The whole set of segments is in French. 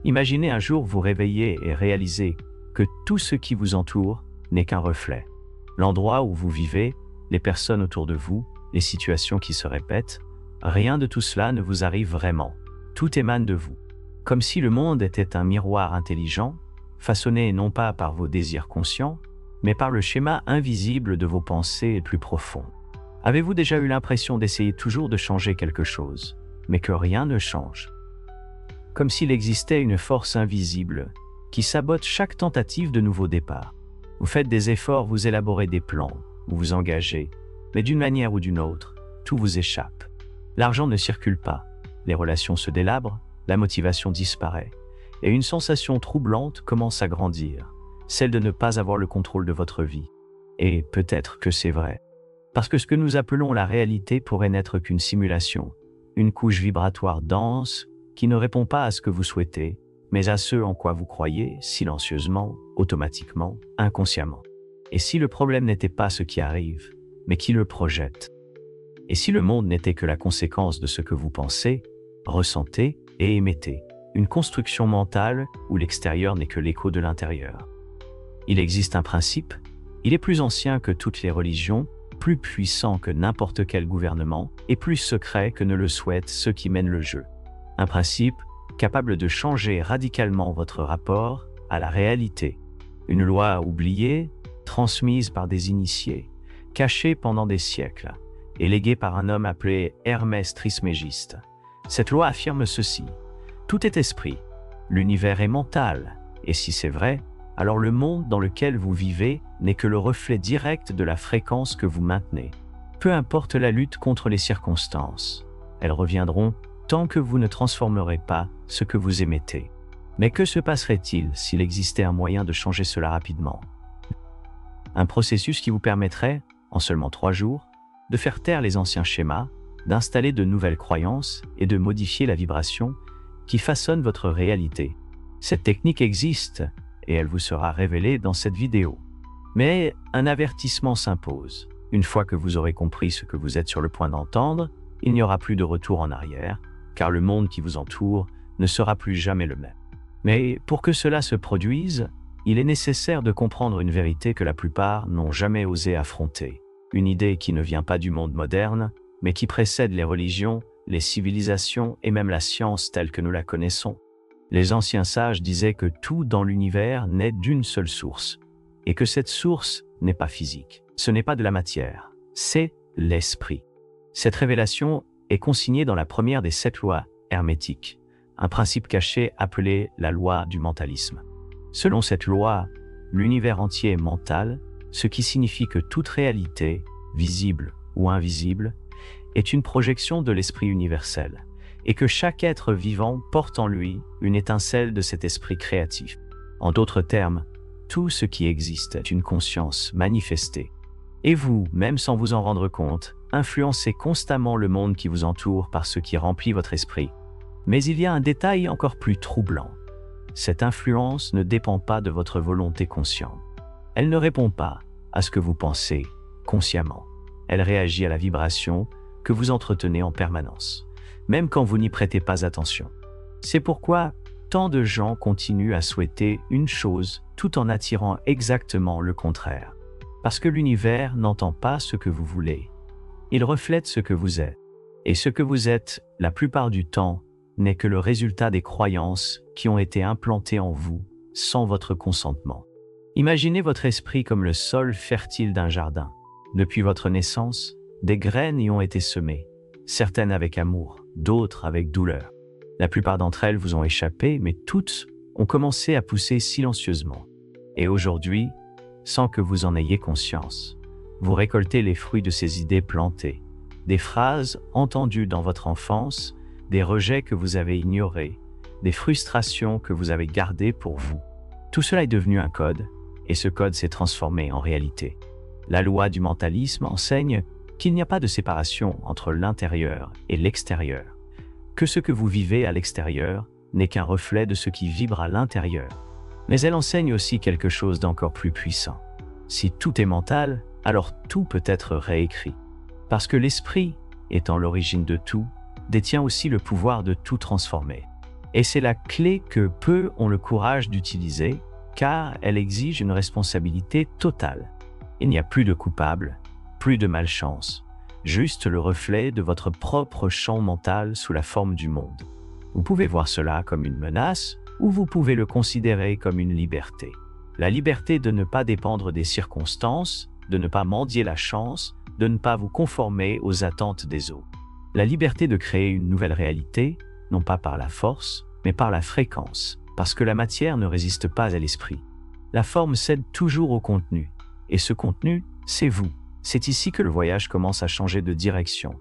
Imaginez un jour vous réveiller et réaliser que tout ce qui vous entoure n'est qu'un reflet. L'endroit où vous vivez, les personnes autour de vous, les situations qui se répètent, rien de tout cela ne vous arrive vraiment. Tout émane de vous. Comme si le monde était un miroir intelligent, façonné non pas par vos désirs conscients, mais par le schéma invisible de vos pensées les plus profondes. Avez-vous déjà eu l'impression d'essayer toujours de changer quelque chose, mais que rien ne change? Comme s'il existait une force invisible qui sabote chaque tentative de nouveau départ. Vous faites des efforts, vous élaborez des plans, vous vous engagez, mais d'une manière ou d'une autre, tout vous échappe. L'argent ne circule pas, les relations se délabrent, la motivation disparaît, et une sensation troublante commence à grandir, celle de ne pas avoir le contrôle de votre vie. Et peut-être que c'est vrai. Parce que ce que nous appelons la réalité pourrait n'être qu'une simulation, une couche vibratoire dense qui ne répond pas à ce que vous souhaitez, mais à ce en quoi vous croyez, silencieusement, automatiquement, inconsciemment. Et si le problème n'était pas ce qui arrive, mais qui le projette? Et si le monde n'était que la conséquence de ce que vous pensez, ressentez et émettez, une construction mentale où l'extérieur n'est que l'écho de l'intérieur? Il existe un principe, il est plus ancien que toutes les religions, plus puissant que n'importe quel gouvernement et plus secret que ne le souhaitent ceux qui mènent le jeu. Un principe capable de changer radicalement votre rapport à la réalité. Une loi oubliée, transmise par des initiés, cachée pendant des siècles, et léguée par un homme appelé Hermès Trismégiste. Cette loi affirme ceci: tout est esprit, l'univers est mental, et si c'est vrai, alors le monde dans lequel vous vivez n'est que le reflet direct de la fréquence que vous maintenez. Peu importe la lutte contre les circonstances, elles reviendront tant que vous ne transformerez pas ce que vous émettez. Mais que se passerait-il s'il existait un moyen de changer cela rapidement? Un processus qui vous permettrait, en seulement 3 jours, de faire taire les anciens schémas, d'installer de nouvelles croyances et de modifier la vibration qui façonne votre réalité. Cette technique existe et elle vous sera révélée dans cette vidéo. Mais un avertissement s'impose. Une fois que vous aurez compris ce que vous êtes sur le point d'entendre, il n'y aura plus de retour en arrière, car le monde qui vous entoure ne sera plus jamais le même. Mais pour que cela se produise, il est nécessaire de comprendre une vérité que la plupart n'ont jamais osé affronter. Une idée qui ne vient pas du monde moderne, mais qui précède les religions, les civilisations et même la science telle que nous la connaissons. Les anciens sages disaient que tout dans l'univers naît d'une seule source, et que cette source n'est pas physique. Ce n'est pas de la matière, c'est l'esprit. Cette révélation est consignée dans la première des 7 lois hermétiques, un principe caché appelé la loi du mentalisme. Selon cette loi, l'univers entier est mental, ce qui signifie que toute réalité, visible ou invisible, est une projection de l'esprit universel, et que chaque être vivant porte en lui une étincelle de cet esprit créatif. En d'autres termes, tout ce qui existe est une conscience manifestée. Et vous, même sans vous en rendre compte, influencez constamment le monde qui vous entoure par ce qui remplit votre esprit. Mais il y a un détail encore plus troublant. Cette influence ne dépend pas de votre volonté consciente. Elle ne répond pas à ce que vous pensez consciemment. Elle réagit à la vibration que vous entretenez en permanence, même quand vous n'y prêtez pas attention. C'est pourquoi tant de gens continuent à souhaiter une chose tout en attirant exactement le contraire. Parce que l'univers n'entend pas ce que vous voulez. Il reflète ce que vous êtes. Et ce que vous êtes, la plupart du temps, n'est que le résultat des croyances qui ont été implantées en vous sans votre consentement. Imaginez votre esprit comme le sol fertile d'un jardin. Depuis votre naissance, des graines y ont été semées, certaines avec amour, d'autres avec douleur. La plupart d'entre elles vous ont échappé, mais toutes ont commencé à pousser silencieusement. Et aujourd'hui, sans que vous en ayez conscience, vous récoltez les fruits de ces idées plantées, des phrases entendues dans votre enfance, des rejets que vous avez ignorés, des frustrations que vous avez gardées pour vous. Tout cela est devenu un code, et ce code s'est transformé en réalité. La loi du mentalisme enseigne qu'il n'y a pas de séparation entre l'intérieur et l'extérieur, que ce que vous vivez à l'extérieur n'est qu'un reflet de ce qui vibre à l'intérieur. Mais elle enseigne aussi quelque chose d'encore plus puissant. Si tout est mental, alors tout peut être réécrit. Parce que l'esprit, étant l'origine de tout, détient aussi le pouvoir de tout transformer. Et c'est la clé que peu ont le courage d'utiliser, car elle exige une responsabilité totale. Il n'y a plus de coupable, plus de malchance, juste le reflet de votre propre champ mental sous la forme du monde. Vous pouvez voir cela comme une menace, ou vous pouvez le considérer comme une liberté. La liberté de ne pas dépendre des circonstances, de ne pas mendier la chance, de ne pas vous conformer aux attentes des autres. La liberté de créer une nouvelle réalité, non pas par la force, mais par la fréquence, parce que la matière ne résiste pas à l'esprit. La forme cède toujours au contenu, et ce contenu, c'est vous. C'est ici que le voyage commence à changer de direction.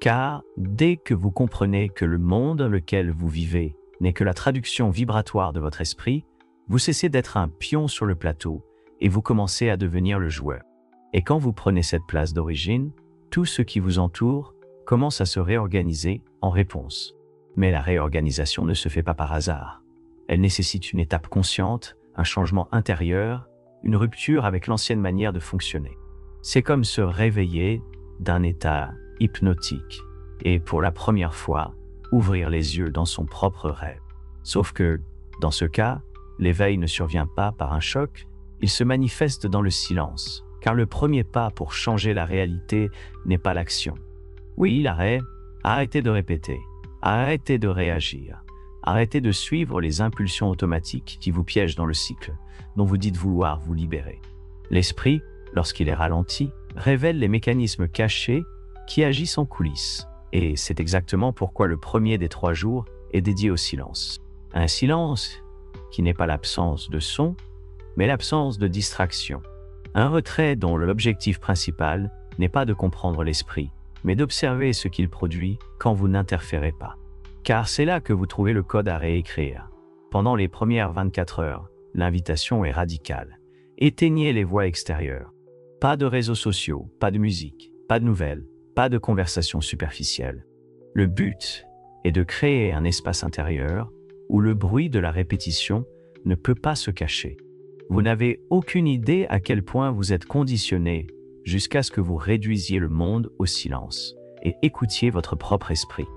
Car dès que vous comprenez que le monde dans lequel vous vivez n'est que la traduction vibratoire de votre esprit, vous cessez d'être un pion sur le plateau et vous commencez à devenir le joueur. Et quand vous prenez cette place d'origine, tout ce qui vous entoure commence à se réorganiser en réponse. Mais la réorganisation ne se fait pas par hasard. Elle nécessite une étape consciente, un changement intérieur, une rupture avec l'ancienne manière de fonctionner. C'est comme se réveiller d'un état hypnotique et pour la première fois, ouvrir les yeux dans son propre rêve. Sauf que, dans ce cas, l'éveil ne survient pas par un choc, il se manifeste dans le silence, car le premier pas pour changer la réalité n'est pas l'action. Oui, l'arrêt, arrêtez de répéter, arrêtez de réagir, arrêtez de suivre les impulsions automatiques qui vous piègent dans le cycle, dont vous dites vouloir vous libérer. L'esprit, lorsqu'il est ralenti, révèle les mécanismes cachés qui agissent en coulisses. Et c'est exactement pourquoi le premier des 3 jours est dédié au silence. Un silence qui n'est pas l'absence de son, mais l'absence de distraction. Un retrait dont l'objectif principal n'est pas de comprendre l'esprit, mais d'observer ce qu'il produit quand vous n'interférez pas. Car c'est là que vous trouvez le code à réécrire. Pendant les premières 24 heures, l'invitation est radicale. Éteignez les voix extérieures. Pas de réseaux sociaux, pas de musique, pas de nouvelles, pas de conversations superficielles. Le but est de créer un espace intérieur où le bruit de la répétition ne peut pas se cacher. Vous n'avez aucune idée à quel point vous êtes conditionné jusqu'à ce que vous réduisiez le monde au silence et écoutiez votre propre esprit.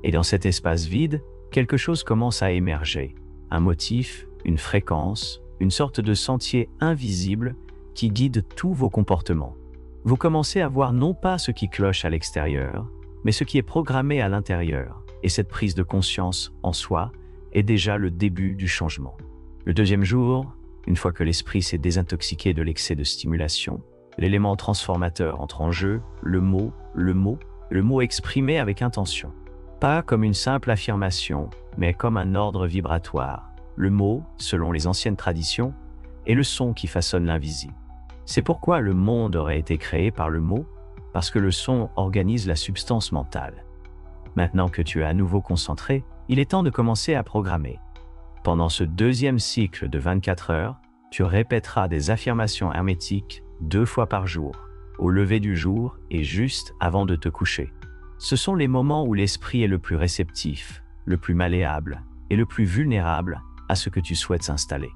Et dans cet espace vide, quelque chose commence à émerger. Un motif, une fréquence, une sorte de sentier invisible qui guide tous vos comportements. Vous commencez à voir non pas ce qui cloche à l'extérieur, mais ce qui est programmé à l'intérieur. Et cette prise de conscience en soi est déjà le début du changement. Le deuxième jour, une fois que l'esprit s'est désintoxiqué de l'excès de stimulation, l'élément transformateur entre en jeu, le mot exprimé avec intention. Pas comme une simple affirmation, mais comme un ordre vibratoire. Le mot, selon les anciennes traditions, est le son qui façonne l'invisible. C'est pourquoi le monde aurait été créé par le mot, parce que le son organise la substance mentale. Maintenant que tu es à nouveau concentré, il est temps de commencer à programmer. Pendant ce deuxième cycle de 24 heures, tu répéteras des affirmations hermétiques 2 fois par jour, au lever du jour et juste avant de te coucher. Ce sont les moments où l'esprit est le plus réceptif, le plus malléable et le plus vulnérable à ce que tu souhaites installer.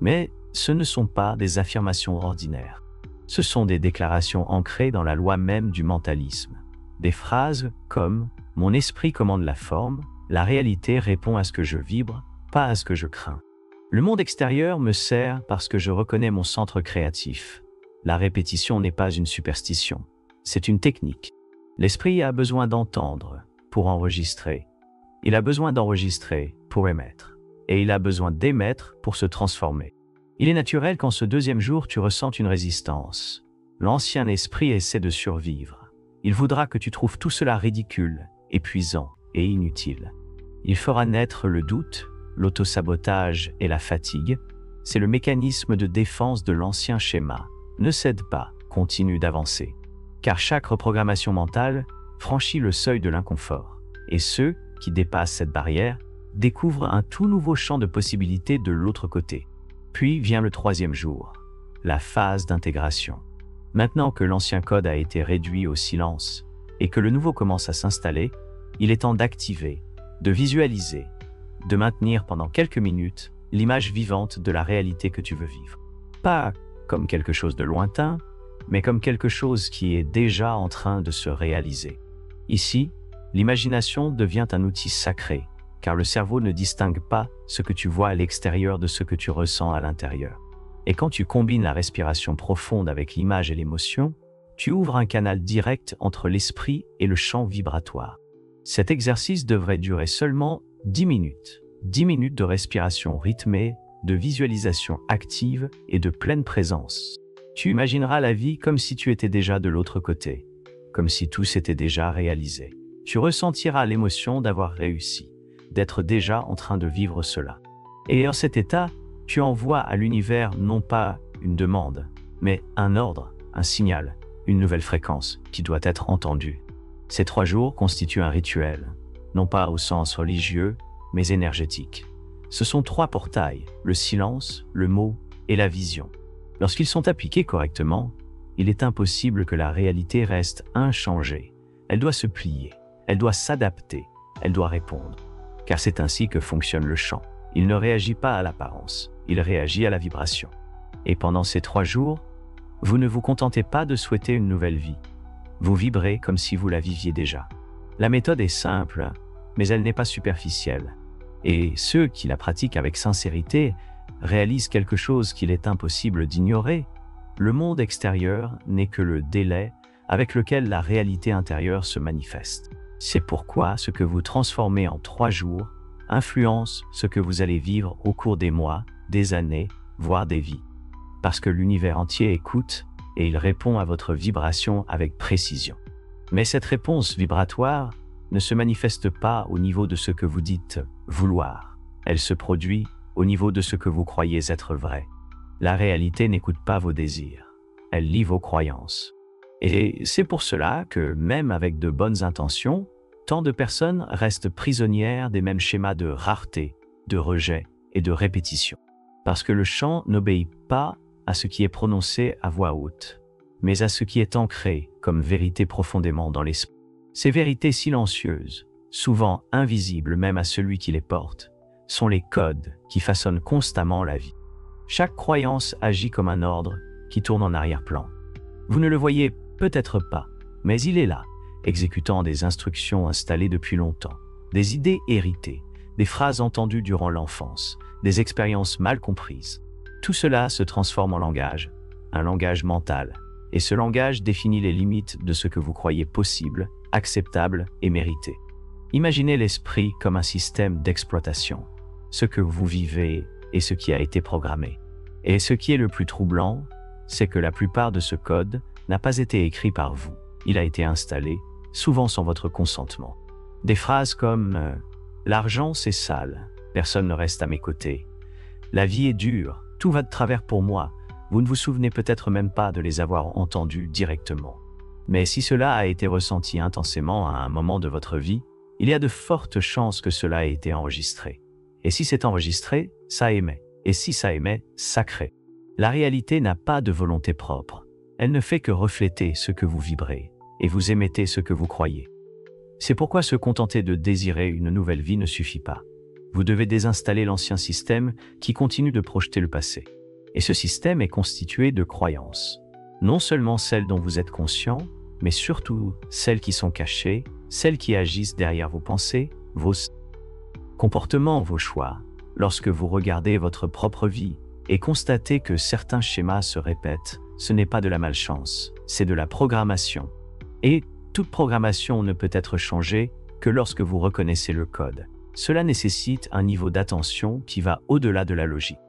Mais ce ne sont pas des affirmations ordinaires. Ce sont des déclarations ancrées dans la loi même du mentalisme. Des phrases comme « Mon esprit commande la forme, la réalité répond à ce que je vibre, pas à ce que je crains. Le monde extérieur me sert parce que je reconnais mon centre créatif. La répétition n'est pas une superstition, c'est une technique. L'esprit a besoin d'entendre pour enregistrer. Il a besoin d'enregistrer pour émettre. Et il a besoin d'émettre pour se transformer. Il est naturel qu'en ce deuxième jour, tu ressentes une résistance. L'ancien esprit essaie de survivre. Il voudra que tu trouves tout cela ridicule, épuisant et inutile. Il fera naître le doute, l'autosabotage et la fatigue. C'est le mécanisme de défense de l'ancien schéma. Ne cède pas, continue d'avancer. Car chaque reprogrammation mentale franchit le seuil de l'inconfort. Et ceux qui dépassent cette barrière découvrent un tout nouveau champ de possibilités de l'autre côté. Puis vient le troisième jour, la phase d'intégration. Maintenant que l'ancien code a été réduit au silence et que le nouveau commence à s'installer, il est temps d'activer, de visualiser, de maintenir pendant quelques minutes l'image vivante de la réalité que tu veux vivre. Pas comme quelque chose de lointain, mais comme quelque chose qui est déjà en train de se réaliser. Ici, l'imagination devient un outil sacré, car le cerveau ne distingue pas ce que tu vois à l'extérieur de ce que tu ressens à l'intérieur. Et quand tu combines la respiration profonde avec l'image et l'émotion, tu ouvres un canal direct entre l'esprit et le champ vibratoire. Cet exercice devrait durer seulement 10 minutes. 10 minutes de respiration rythmée, de visualisation active et de pleine présence. Tu imagineras la vie comme si tu étais déjà de l'autre côté, comme si tout s'était déjà réalisé. Tu ressentiras l'émotion d'avoir réussi, d'être déjà en train de vivre cela. Et en cet état, tu envoies à l'univers non pas une demande, mais un ordre, un signal, une nouvelle fréquence qui doit être entendue. Ces 3 jours constituent un rituel, non pas au sens religieux, mais énergétique. Ce sont 3 portails, le silence, le mot et la vision. Lorsqu'ils sont appliqués correctement, il est impossible que la réalité reste inchangée. Elle doit se plier, elle doit s'adapter, elle doit répondre. Car c'est ainsi que fonctionne le chant. Il ne réagit pas à l'apparence, il réagit à la vibration. Et pendant ces 3 jours, vous ne vous contentez pas de souhaiter une nouvelle vie. Vous vibrez comme si vous la viviez déjà. La méthode est simple, mais elle n'est pas superficielle. Et ceux qui la pratiquent avec sincérité réalisent quelque chose qu'il est impossible d'ignorer. Le monde extérieur n'est que le délai avec lequel la réalité intérieure se manifeste. C'est pourquoi ce que vous transformez en 3 jours influence ce que vous allez vivre au cours des mois, des années, voire des vies. Parce que l'univers entier écoute et il répond à votre vibration avec précision. Mais cette réponse vibratoire ne se manifeste pas au niveau de ce que vous dites vouloir. Elle se produit au niveau de ce que vous croyez être vrai. La réalité n'écoute pas vos désirs, elle lit vos croyances. Et c'est pour cela que, même avec de bonnes intentions, tant de personnes restent prisonnières des mêmes schémas de rareté, de rejet et de répétition. Parce que le chant n'obéit pas à ce qui est prononcé à voix haute, mais à ce qui est ancré comme vérité profondément dans l'esprit. Ces vérités silencieuses, souvent invisibles même à celui qui les porte, sont les codes qui façonnent constamment la vie. Chaque croyance agit comme un ordre qui tourne en arrière-plan. Vous ne le voyez peut-être pas, mais il est là, exécutant des instructions installées depuis longtemps, des idées héritées, des phrases entendues durant l'enfance, des expériences mal comprises. Tout cela se transforme en langage, un langage mental, et ce langage définit les limites de ce que vous croyez possible, acceptable et mérité. Imaginez l'esprit comme un système d'exploitation, ce que vous vivez et ce qui a été programmé. Et ce qui est le plus troublant, c'est que la plupart de ce code n'a pas été écrit par vous. Il a été installé, souvent sans votre consentement. Des phrases comme « L'argent c'est sale, personne ne reste à mes côtés. La vie est dure, tout va de travers pour moi. » Vous ne vous souvenez peut-être même pas de les avoir entendus directement. Mais si cela a été ressenti intensément à un moment de votre vie, il y a de fortes chances que cela ait été enregistré. Et si c'est enregistré, ça émet. Et si ça émet, ça crée. La réalité n'a pas de volonté propre. Elle ne fait que refléter ce que vous vibrez, et vous émettez ce que vous croyez. C'est pourquoi se contenter de désirer une nouvelle vie ne suffit pas. Vous devez désinstaller l'ancien système qui continue de projeter le passé. Et ce système est constitué de croyances. Non seulement celles dont vous êtes conscient, mais surtout celles qui sont cachées, celles qui agissent derrière vos pensées, vos comportements, vos choix. Lorsque vous regardez votre propre vie et constatez que certains schémas se répètent, ce n'est pas de la malchance, c'est de la programmation. Et toute programmation ne peut être changée que lorsque vous reconnaissez le code. Cela nécessite un niveau d'attention qui va au-delà de la logique.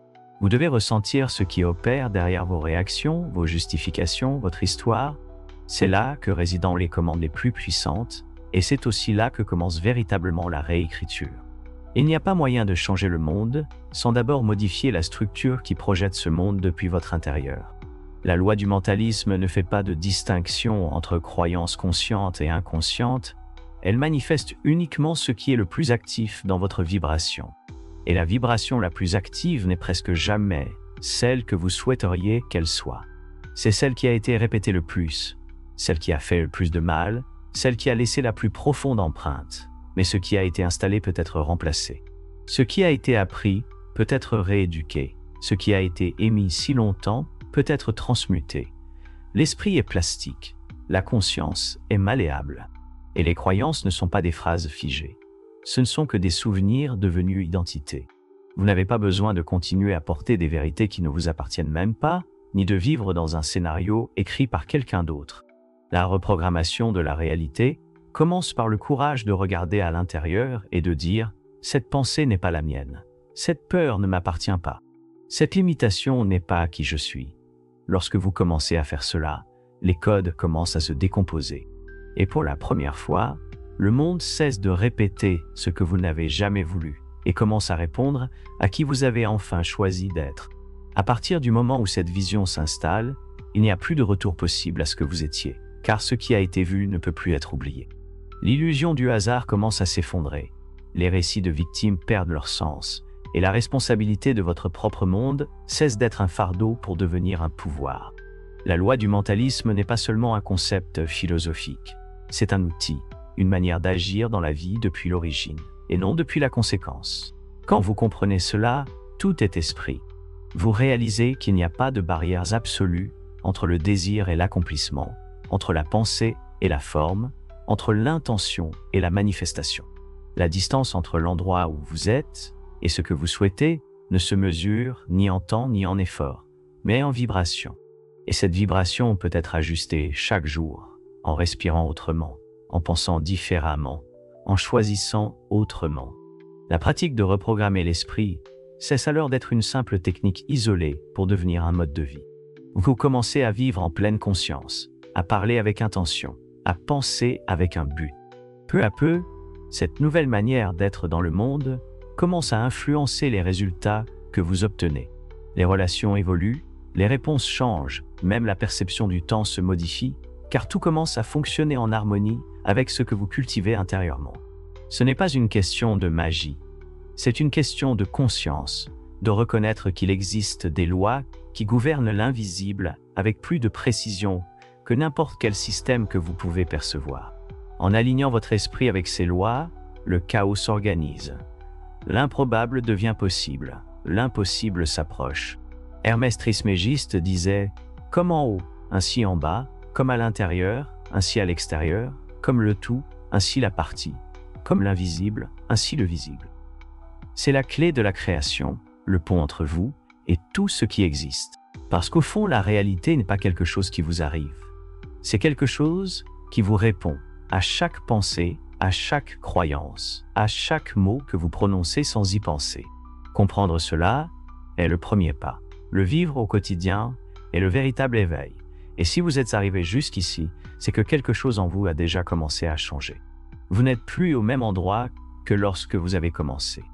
Vous devez ressentir ce qui opère derrière vos réactions, vos justifications, votre histoire. C'est là que résident les commandes les plus puissantes, et c'est aussi là que commence véritablement la réécriture. Il n'y a pas moyen de changer le monde sans d'abord modifier la structure qui projette ce monde depuis votre intérieur. La loi du mentalisme ne fait pas de distinction entre croyances conscientes et inconscientes, elle manifeste uniquement ce qui est le plus actif dans votre vibration. Et la vibration la plus active n'est presque jamais celle que vous souhaiteriez qu'elle soit. C'est celle qui a été répétée le plus, celle qui a fait le plus de mal, celle qui a laissé la plus profonde empreinte. Mais ce qui a été installé peut être remplacé. Ce qui a été appris peut être rééduqué. Ce qui a été émis si longtemps peut être transmuté. L'esprit est plastique, la conscience est malléable. Et les croyances ne sont pas des phrases figées. ce ne sont que des souvenirs devenus identités. Vous n'avez pas besoin de continuer à porter des vérités qui ne vous appartiennent même pas, ni de vivre dans un scénario écrit par quelqu'un d'autre. La reprogrammation de la réalité commence par le courage de regarder à l'intérieur et de dire « cette pensée n'est pas la mienne, cette peur ne m'appartient pas, cette limitation n'est pas qui je suis ». Lorsque vous commencez à faire cela, les codes commencent à se décomposer. Et pour la première fois, le monde cesse de répéter ce que vous n'avez jamais voulu et commence à répondre à qui vous avez enfin choisi d'être. À partir du moment où cette vision s'installe, il n'y a plus de retour possible à ce que vous étiez, car ce qui a été vu ne peut plus être oublié. L'illusion du hasard commence à s'effondrer, les récits de victimes perdent leur sens, et la responsabilité de votre propre monde cesse d'être un fardeau pour devenir un pouvoir. La loi du mentalisme n'est pas seulement un concept philosophique, c'est un outil, une manière d'agir dans la vie depuis l'origine, et non depuis la conséquence. Quand vous comprenez cela, tout est esprit. Vous réalisez qu'il n'y a pas de barrières absolues entre le désir et l'accomplissement, entre la pensée et la forme, entre l'intention et la manifestation. La distance entre l'endroit où vous êtes et ce que vous souhaitez ne se mesure ni en temps ni en effort, mais en vibration. Et cette vibration peut être ajustée chaque jour, en respirant autrement, en pensant différemment, en choisissant autrement. La pratique de reprogrammer l'esprit cesse alors d'être une simple technique isolée pour devenir un mode de vie. Vous commencez à vivre en pleine conscience, à parler avec intention, à penser avec un but. Peu à peu, cette nouvelle manière d'être dans le monde commence à influencer les résultats que vous obtenez. Les relations évoluent, les réponses changent, même la perception du temps se modifie, car tout commence à fonctionner en harmonie avec ce que vous cultivez intérieurement. Ce n'est pas une question de magie, c'est une question de conscience, de reconnaître qu'il existe des lois qui gouvernent l'invisible avec plus de précision que n'importe quel système que vous pouvez percevoir. En alignant votre esprit avec ces lois, le chaos s'organise. L'improbable devient possible, l'impossible s'approche. Hermès Trismégiste disait « Comme en haut, ainsi en bas, comme à l'intérieur, ainsi à l'extérieur, comme le tout, ainsi la partie, comme l'invisible, ainsi le visible. » C'est la clé de la création, le pont entre vous et tout ce qui existe. Parce qu'au fond, la réalité n'est pas quelque chose qui vous arrive. C'est quelque chose qui vous répond à chaque pensée, à chaque croyance, à chaque mot que vous prononcez sans y penser. Comprendre cela est le premier pas. Le vivre au quotidien est le véritable éveil. Et si vous êtes arrivé jusqu'ici, c'est que quelque chose en vous a déjà commencé à changer. Vous n'êtes plus au même endroit que lorsque vous avez commencé.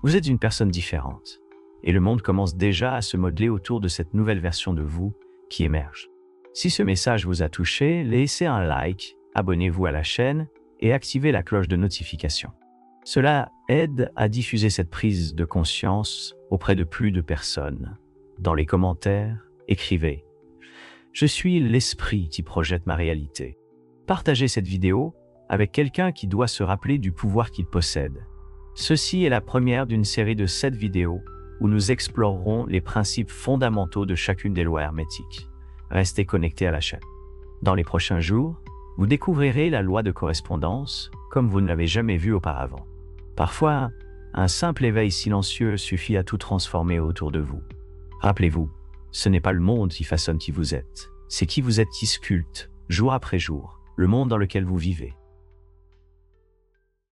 Vous êtes une personne différente. Et le monde commence déjà à se modeler autour de cette nouvelle version de vous qui émerge. Si ce message vous a touché, laissez un like, abonnez-vous à la chaîne et activez la cloche de notification. Cela aide à diffuser cette prise de conscience auprès de plus de personnes. Dans les commentaires, écrivez « Je suis l'esprit qui projette ma réalité ». Partagez cette vidéo avec quelqu'un qui doit se rappeler du pouvoir qu'il possède. Ceci est la première d'une série de 7 vidéos où nous explorerons les principes fondamentaux de chacune des lois hermétiques. Restez connectés à la chaîne. Dans les prochains jours, vous découvrirez la loi de correspondance comme vous ne l'avez jamais vue auparavant. Parfois, un simple éveil silencieux suffit à tout transformer autour de vous. Rappelez-vous, ce n'est pas le monde qui façonne qui vous êtes, c'est qui vous êtes qui sculpte, jour après jour, le monde dans lequel vous vivez.